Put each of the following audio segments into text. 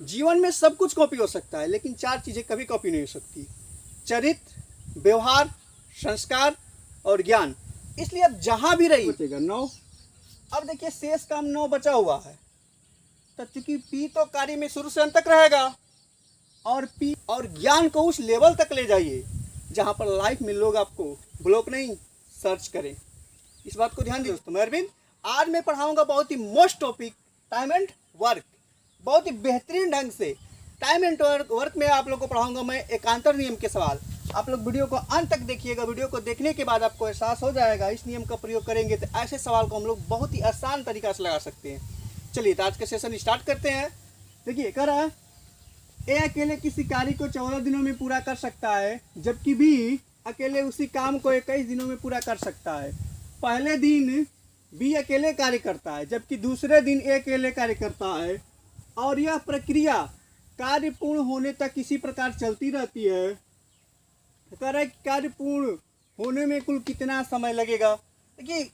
जीवन में सब कुछ कॉपी हो सकता है, लेकिन 4 चीज़ें कभी कॉपी नहीं हो सकती: चरित्र, व्यवहार, संस्कार और ज्ञान। इसलिए अब जहाँ भी रही बचेगा 9। अब देखिए शेष काम 9 बचा हुआ है, तो चूंकि पी तो कार्य में शुरू से अंत तक रहेगा, और पी और ज्ञान को उस लेवल तक ले जाइए जहाँ पर लाइफ में लोग आपको ब्लॉक नहीं सर्च करें। इस बात को ध्यान दीजिए दोस्तों। मैं अरविंद, आज मैं पढ़ाऊंगा बहुत ही most topic time and work. बहुत ही बेहतरीन ढंग से टाइम एंड वर्क में आप लोग को पढ़ाऊंगा मैं एकांतर नियम के सवाल। आप लोग वीडियो को अंत तक देखिएगा। वीडियो को देखने के बाद आपको एहसास हो जाएगा इस नियम का प्रयोग करेंगे तो ऐसे सवाल को हम लोग बहुत ही आसान तरीका से लगा सकते हैं। चलिए तो आज का सेशन स्टार्ट करते हैं। देखिए कह रहा है ए अकेले किसी कार्य को 14 दिनों में पूरा कर सकता है, जबकि बी अकेले उसी काम को 21 दिनों में पूरा कर सकता है। पहले दिन बी अकेले कार्य करता है, जबकि दूसरे दिन ए अकेले कार्य करता है, और यह प्रक्रिया कार्य पूर्ण होने तक इसी प्रकार चलती रहती है। कह रहा है कार्य पूर्ण होने में कुल कितना समय लगेगा। देखिए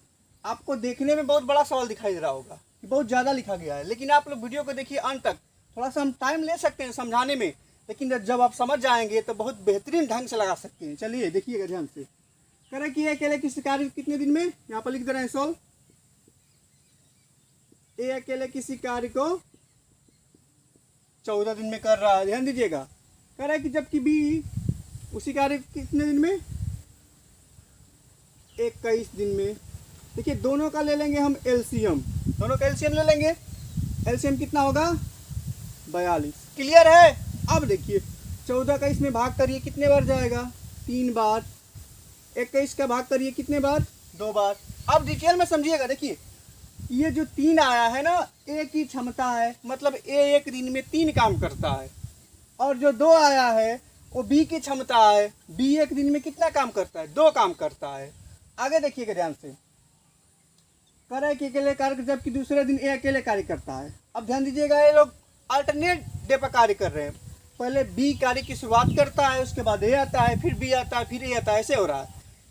आपको देखने में बहुत बड़ा सवाल दिखाई दे रहा होगा कि बहुत ज़्यादा लिखा गया है, लेकिन आप लोग वीडियो को देखिए अंत तक। थोड़ा सा हम टाइम ले सकते हैं समझाने में, लेकिन जब आप समझ जाएंगे तो बहुत बेहतरीन ढंग से लगा सकते हैं। चलिए देखिएगा ध्यान से। कह रहा है कि अकेले किसी कार्य कितने दिन में, यहाँ पर लिख दे रहे हैं सॉल्व। ए अकेले किसी कार्य को 14 दिन में कर रहा है, ध्यान दीजिएगा। कह रहा है कि जबकि बी उसी कार्य कितने दिन में, 21 दिन में। देखिए दोनों का ले लेंगे हम एलसीएम, दोनों का एलसीएम ले लेंगे। एलसीएम कितना होगा 42। क्लियर है। अब देखिए 14 का इसमें भाग करिए, कितने बार जाएगा 3 बार। 21 का भाग करिए कितने बार 2 बार। अब डिटेल में समझिएगा। देखिए ये जो 3 आया है ना, ए की क्षमता है, मतलब ए एक दिन में 3 काम करता है, और जो 2 आया है वो बी की क्षमता है, बी एक दिन में कितना काम करता है 2 काम करता है। आगे देखिएगा ध्यान से। कह रहा है कि अकेले कार्य जबकि दूसरे दिन ए अकेले कार्य करता है। अब ध्यान दीजिएगा ये लोग अल्टरनेट डे पर कार्य कर रहे हैं। पहले बी कार्य की शुरुआत करता है, उसके बाद ए आता है, फिर बी आता है, फिर ए आता है, ऐसे हो रहा है।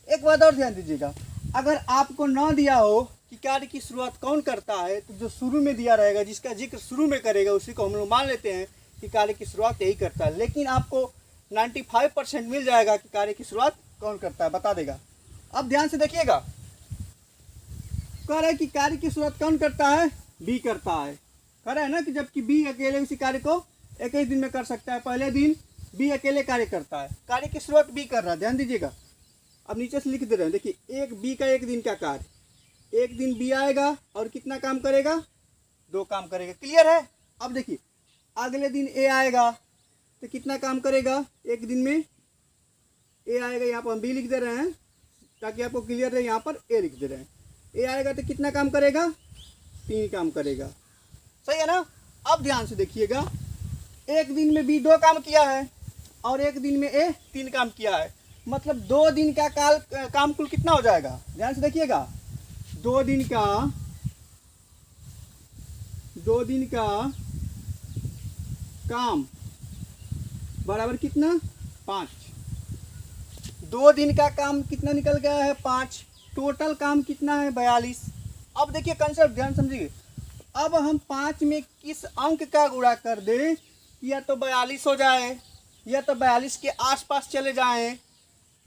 एक बात और ध्यान दीजिएगा, अगर आपको ना दिया हो कि कार्य की शुरुआत कौन करता है, तो जो शुरू में दिया रहेगा, जिसका जिक्र शुरू में करेगा, उसी को हम लोग मान लेते हैं कि कार्य की शुरुआत यही करता है। लेकिन आपको 95% मिल जाएगा कि कार्य की शुरुआत कौन करता है, बता देगा। अब ध्यान से देखिएगा। कह रहा है कि कार्य की शुरुआत कौन करता है, बी करता है। कह रहा है ना कि जबकि बी अकेले उसी कार्य को 21 दिन में कर सकता है। पहले दिन बी अकेले कार्य करता है, कार्य की शुरुआत बी कर रहा है, ध्यान दीजिएगा। अब नीचे से लिख दे रहे हैं। देखिए एक बी का एक दिन का कार्य, एक दिन बी आएगा और कितना काम करेगा 2 काम करेगा। क्लियर है। अब देखिए अगले दिन ए आएगा तो कितना काम करेगा, एक दिन में ए आएगा, यहाँ पर हम बी लिख दे रहे हैं ताकि आपको क्लियर रहे। यहाँ पर ए लिख दे रहे हैं। ए आएगा तो कितना काम करेगा 3 काम करेगा। सही है ना। अब ध्यान से देखिएगा, एक दिन में बी 2 काम किया है और एक दिन में ए 3 काम किया है, मतलब 2 दिन का काम कुल कितना हो जाएगा। ध्यान से देखिएगा, 2 दिन का काम बराबर कितना 5। 2 दिन का काम कितना निकल गया है 5। टोटल काम कितना है 42। अब देखिए कंसेप्ट ध्यान समझिए। अब हम 5 में किस अंक का गुणा कर दें, या तो 42 हो जाए या तो 42 के आसपास चले जाएं।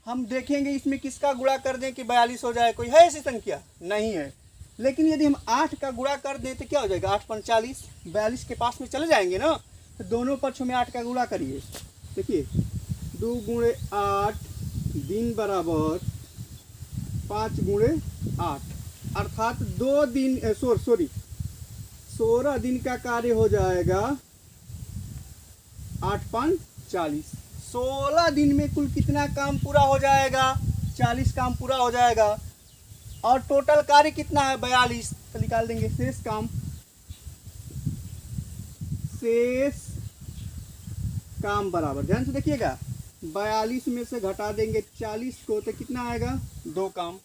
हम देखेंगे इसमें किसका गुणा कर दें कि 42 हो जाए। कोई है ऐसी संख्या नहीं है। लेकिन यदि हम 8 का गुणा कर दें तो क्या हो जाएगा 8 × 40, 42 के पास में चले जाएंगे ना। तो दोनों पक्षों में 8 का गुणा करिए। देखिए 2 × 8 दिन बराबर 5 × 8, अर्थात 2 दिन 16 दिन का कार्य हो जाएगा 8 × 5 = 40। 16 दिन में कुल कितना काम पूरा हो जाएगा 40 काम पूरा हो जाएगा, और टोटल कार्य कितना है 42। तो निकाल देंगे शेष काम बराबर, ध्यान से देखिएगा, 42 में से घटा देंगे 40 को तो कितना आएगा 2 काम।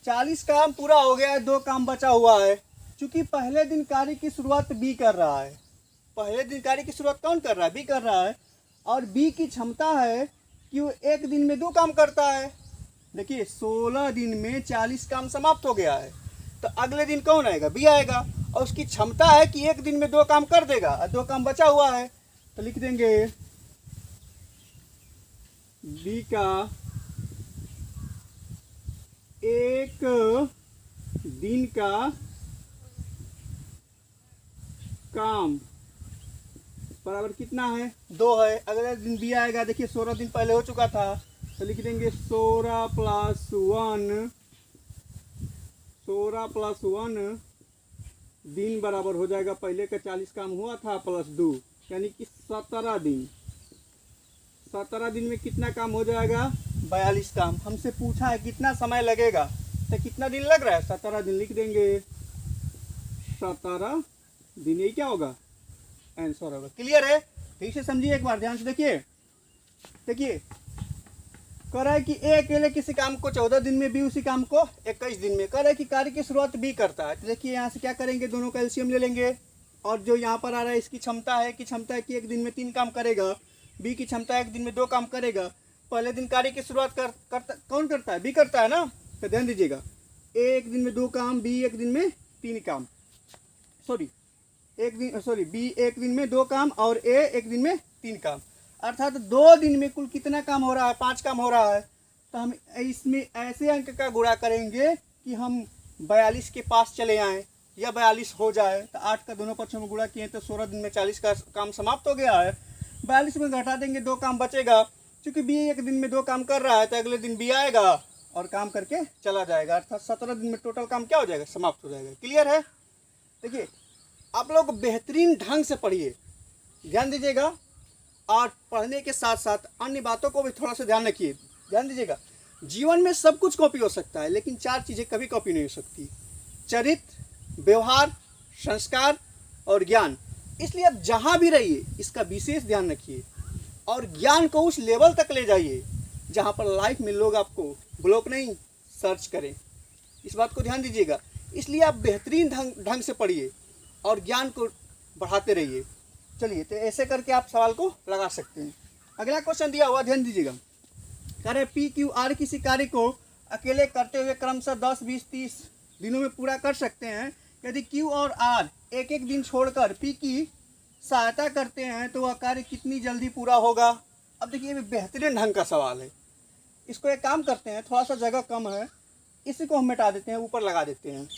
40 काम पूरा हो गया है, 2 काम बचा हुआ है। चूंकि पहले दिन कार्य की शुरुआत बी कर रहा है, पहले दिन कार्य की शुरुआत कौन कर रहा है बी कर रहा है, और बी की क्षमता है कि वो एक दिन में 2 काम करता है। देखिए 16 दिन में 40 काम समाप्त हो गया है, तो अगले दिन कौन आएगा बी आएगा। और उसकी क्षमता है कि एक दिन में 2 काम कर देगा और 2 काम बचा हुआ है, तो लिख देंगे बी का एक दिन का काम बराबर कितना है, 2 है। अगले दिन बी आएगा, देखिए 16 दिन पहले हो चुका था, तो लिख देंगे 16 प्लस 1 दिन बराबर हो जाएगा, पहले का 40 काम हुआ था प्लस 2, यानी कि 17 दिन। 17 दिन में कितना काम हो जाएगा, 42 काम। हमसे पूछा है कितना समय लगेगा, तो कितना दिन लग रहा है, 17 दिन। लिख देंगे 17 दिन, यही क्या होगा, आंसर होगा। क्लियर है? ठीक से समझिए, एक बार ध्यान से देखिए। देखिए कह रहा है कि ए अकेले किसी काम को 14 दिन में, बी उसी काम को 21 दिन में। कह रहा है कि कार्य की शुरुआत बी करता है, तो देखिए यहाँ से क्या करेंगे, दोनों का एलसीएम ले लेंगे। और जो यहाँ पर आ रहा है इसकी क्षमता है कि एक दिन में 3 काम करेगा, बी की क्षमता है एक दिन में 2 काम करेगा। पहले दिन कार्य की शुरुआत कौन करता है, बी करता है ना, तो ध्यान दीजिएगा, ए एक दिन में 2 काम, बी एक दिन में 3 काम, बी एक दिन में 2 काम और ए एक दिन में 3 काम, अर्थात 2 दिन में कुल कितना काम हो रहा है, 5 काम हो रहा है। तो हम इसमें ऐसे अंक का गुणा करेंगे कि हम 42 के पास चले आएँ या 42 हो जाए। तो 8 का दोनों पक्षों में गुणा किए तो 16 दिन में 40 का काम समाप्त हो गया है। 42 में घटा देंगे, 2 काम बचेगा। क्योंकि बी एक दिन में 2 काम कर रहा है, तो अगले दिन बी आएगा और काम करके चला जाएगा, अर्थात 17 दिन में टोटल काम क्या हो जाएगा, समाप्त हो जाएगा। क्लियर है? देखिए आप लोग बेहतरीन ढंग से पढ़िए, ध्यान दीजिएगा, और पढ़ने के साथ साथ अन्य बातों को भी थोड़ा सा ध्यान रखिए। ध्यान दीजिएगा, जीवन में सब कुछ कॉपी हो सकता है, लेकिन 4 चीज़ें कभी कॉपी नहीं हो सकती: चरित्र, व्यवहार, संस्कार और ज्ञान। इसलिए आप जहाँ भी रहिए इसका विशेष ध्यान रखिए और ज्ञान को उस लेवल तक ले जाइए जहाँ पर लाइफ में लोग आपको ब्लॉक नहीं सर्च करें। इस बात को ध्यान दीजिएगा। इसलिए आप बेहतरीन ढंग से पढ़िए और ज्ञान को बढ़ाते रहिए। चलिए, तो ऐसे करके आप सवाल को लगा सकते हैं। अगला क्वेश्चन दिया हुआ, ध्यान दीजिएगा। कह रहे पी क्यू आर किसी कार्य को अकेले करते हुए क्रमशः 10, 20, 30 दिनों में पूरा कर सकते हैं। यदि क्यू और आर एक एक दिन छोड़कर पी की सहायता करते हैं तो वह कार्य कितनी जल्दी पूरा होगा। अब देखिए, ये बेहतरीन ढंग का सवाल है। इसको एक काम करते हैं, थोड़ा सा जगह कम है, इसी को हम मिटा देते हैं, ऊपर लगा देते हैं।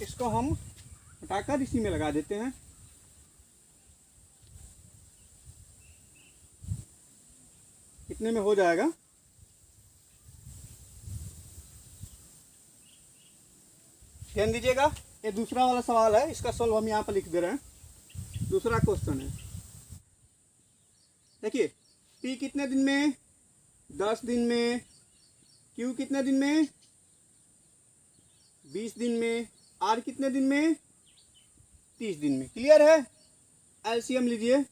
इसको हम हटाकर इसी में लगा देते हैं। कितने में हो जाएगा, ध्यान दीजिएगा। ये दूसरा वाला सवाल है, इसका सॉल्व हम यहाँ पर लिख दे रहे हैं। दूसरा क्वेश्चन है, देखिए पी कितने दिन में, 10 दिन में, क्यू कितने दिन में, 20 दिन में, आर कितने दिन में, 30 दिन में। क्लियर है? एलसीएम लीजिए,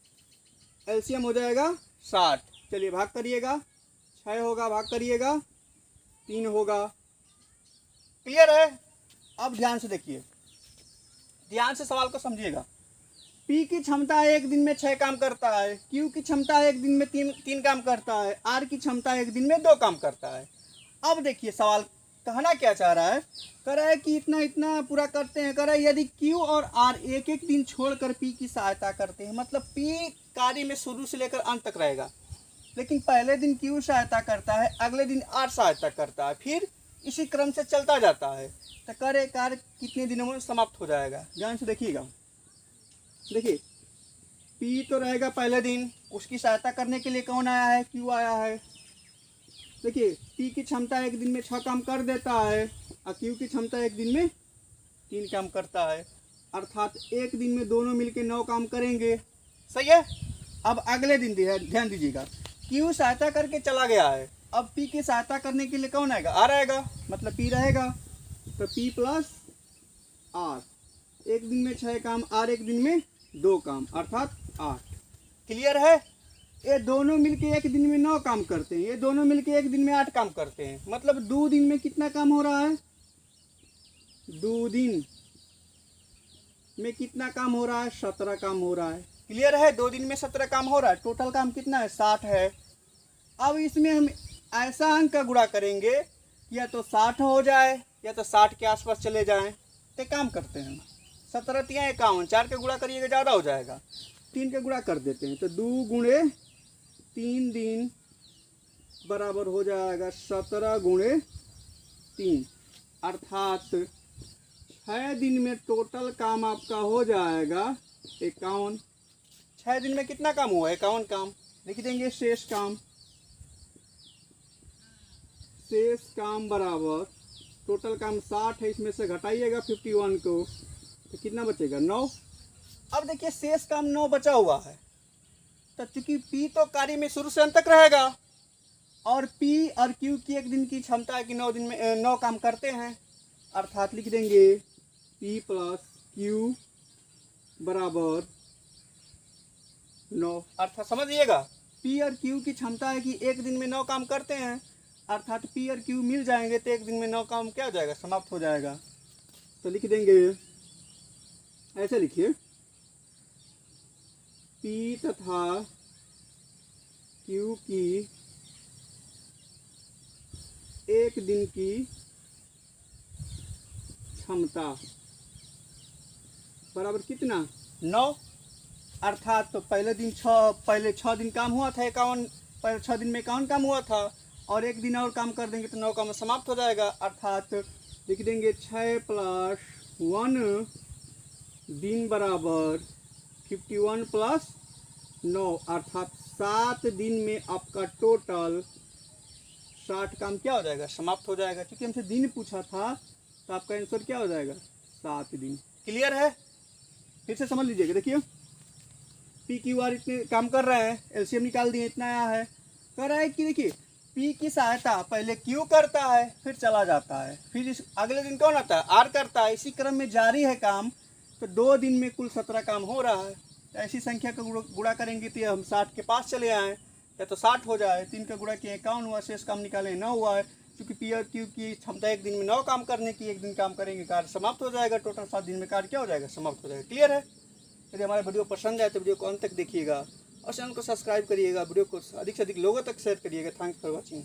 एलसीएम हो जाएगा 60। चलिए भाग करिएगा, 6 होगा, भाग करिएगा 3 होगा। क्लियर है? अब ध्यान से देखिए, ध्यान से सवाल को समझिएगा। P की क्षमता एक दिन में 6 काम करता है, Q की क्षमता एक दिन में 3 काम करता है, R की क्षमता एक दिन में 2 काम करता है। अब देखिए सवाल कहना क्या चाह रहा है, कह रहा है कि इतना इतना पूरा करते हैं। कह रहा है यदि Q और R एक एक दिन छोड़कर P की सहायता करते हैं, मतलब P कार्य में शुरू से लेकर अंत तक रहेगा, लेकिन पहले दिन Q सहायता करता है, अगले दिन R सहायता करता है, फिर इसी क्रम से चलता जाता है। तो कार्य कितने दिनों में समाप्त हो जाएगा। ध्यान से देखिएगा। देखिए P तो रहेगा पहले दिन, उसकी सहायता करने के लिए कौन आया है, Q आया है। देखिए P की क्षमता एक दिन में 6 काम कर देता है और Q की क्षमता एक दिन में 3 काम करता है, अर्थात एक दिन में दोनों मिलके 9 काम करेंगे। सही है? अब अगले दिन ध्यान दीजिएगा, Q सहायता करके चला गया है, अब P की सहायता करने के लिए कौन आएगा, R आएगा, मतलब P रहेगा। तो P प्लस R, एक दिन में 6 काम, R एक दिन में 2 काम, अर्थात 8। क्लियर है? ये दोनों मिलके एक दिन में 9 काम करते हैं, ये दोनों मिलके एक दिन में 8 काम करते हैं, मतलब 2 दिन में कितना काम हो रहा है, 2 दिन में कितना काम हो रहा है, 17 काम हो रहा है। क्लियर है? 2 दिन में 17 काम हो रहा है, टोटल काम कितना है, 60 है। अब इसमें हम ऐसा अंक का गुणा करेंगे कि या तो 60 हो जाए या तो 60 के आसपास चले जाएं। तो काम करते हैं, 17 तिया 51, 4 के गुणा करिएगा ज़्यादा हो जाएगा, 3 के गुणा कर देते हैं। तो 2 गुणे 3 दिन बराबर हो जाएगा 17 गुणे 3, अर्थात 6 दिन में टोटल काम आपका हो जाएगा 51। 6 दिन में कितना काम हुआ? 51 काम। लिख देंगे शेष काम। शेष काम बराबर टोटल काम 60 है, इसमें से घटाइएगा 51 को, तो कितना बचेगा? 9। अब देखिए शेष काम 9 बचा हुआ है, तो चूंकि P तो कार्य में शुरू से अंत तक रहेगा और P और Q की एक दिन की क्षमता है कि 9 दिन में 9 काम करते हैं, अर्थात लिख देंगे P प्लस Q बराबर 9। अर्थात समझिएगा P और Q की क्षमता है कि एक दिन में 9 काम करते हैं, अर्थात P और Q मिल जाएंगे तो एक दिन में 9 काम क्या हो जाएगा? समाप्त हो जाएगा। तो लिख देंगे, ऐसे लिखिए, P तथा Q की एक दिन की क्षमता बराबर कितना? 9। अर्थात तो पहले 6 दिन काम हुआ था 51, पहले 6 दिन में 51 काम हुआ था और एक दिन और काम कर देंगे तो 9 काम समाप्त हो जाएगा। अर्थात लिख देंगे 6 प्लस 1 दिन बराबर 51 प्लस 9, अर्थात 7 दिन में आपका टोटल 60 काम क्या हो जाएगा? समाप्त हो जाएगा। क्योंकि हमसे दिन पूछा था तो आपका आंसर क्या हो जाएगा? 7 दिन। क्लियर है? फिर से समझ लीजिएगा। देखिए P Q R इतने काम कर रहे हैं, एलसीएम निकाल दिए, इतना आया है। कह रहा है कि देखिए P की सहायता पहले Q करता है फिर चला जाता है, फिर इस अगले दिन कौन आता है? R करता है। इसी क्रम में जारी है काम, तो 2 दिन में कुल 17 काम हो रहा है। तो ऐसी संख्या का गुणा करेंगे तो हम 60 के पास चले आएँ, या तो 60 हो जाए, 3 का गुणा किए 51 हुआ, शेष काम निकाले 9 हुआ है। क्योंकि P और Q की क्षमता एक दिन में 9 काम करने की, एक दिन काम करेंगे कार्य समाप्त हो जाएगा, टोटल 7 दिन में कार्य क्या हो जाएगा? समाप्त हो जाएगा। क्लियर है? यदि हमारा वीडियो पसंद आए तो वीडियो को अंत तक देखिएगा और चैनल को सब्सक्राइब करिएगा, वीडियो को अधिक से अधिक लोगों तक शेयर करिएगा। Thanks for watching.